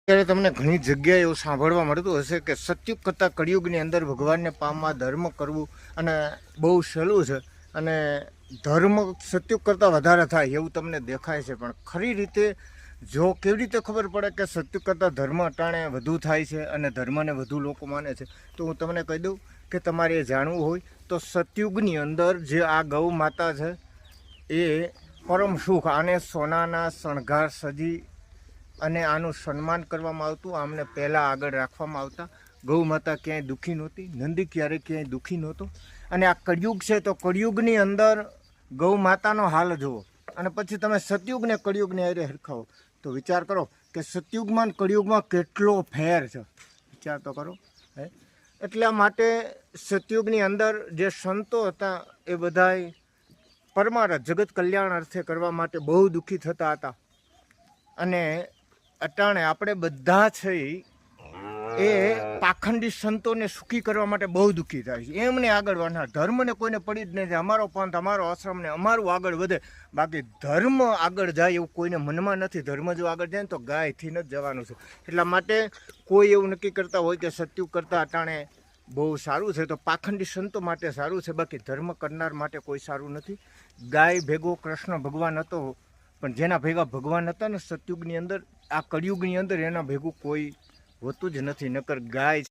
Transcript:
ત્યારે તમને ઘણી જગ્યાએ એવું સાંભળવા મળતું હશે કે સતયુગ કરતાં કળિયુગની અંદર ભગવાનને પામવા ધર્મ કરવું અને બહુ સહેલું છે અને ધર્મ સતયુગ કરતાં વધારે થાય એવું તમને દેખાય છે. પણ ખરી રીતે જો કેવી રીતે ખબર પડે કે સતયુગ કરતાં ધર્મ અટાણે વધુ થાય છે અને ધર્મને વધુ લોકો માને છે, તો હું તમને કહી દઉં કે તમારે એ જાણવું હોય તો સતયુગની અંદર જે આ ગૌ માતા છે એ પરમ સુખ, આને સોનાના શણગાર સજી અને આનું સન્માન કરવામાં આવતું. આમને પહેલાં આગળ રાખવામાં આવતા. ગૌ માતા ક્યાંય દુઃખી નહોતી, નંદી ક્યારેય ક્યાંય દુઃખી નહોતો. અને આ કળિયુગ છે તો કળિયુગની અંદર ગૌ માતાનો હાલ જુઓ અને પછી તમે સતયુગને કળિયુગને હારે હરખાવો તો વિચાર કરો કે સતયુગમાં અને કળિયુગમાં કેટલો ફેર છે. વિચાર તો કરો. એટલા માટે સતયુગની અંદર જે સંતો હતા એ બધાય પરમાર્થ જગત કલ્યાણ અર્થે કરવા માટે બહુ દુઃખી થતા હતા. અને અટાણે આપણે બધા છે એ પાખંડી સંતોને સુખી કરવા માટે બહુ દુઃખી થાય છે. એમને આગળ વધનાર ધર્મને કોઈને પડી જ નથી. અમારો પંથ, અમારો આશ્રમ ને અમારું આગળ વધે, બાકી ધર્મ આગળ જાય એવું કોઈને મનમાં નથી. ધર્મ જો આગળ જાય ને તો ગાયથી જ જવાનું છે. એટલા માટે કોઈ એવું નક્કી કરતા હોય કે સતયુગ કરતાં અટાણે બહુ સારું છે તો પાખંડી સંતો માટે સારું છે, બાકી ધર્મ કરનાર માટે કોઈ સારું નથી. ગાય ભેગો કૃષ્ણ ભગવાન હતો, પણ જેના ભેગા ભગવાન હતા ને સતયુગની અંદર, આ કળિયુગની અંદર એના ભેગું કોઈ હોતું જ નથી. નકર ગાય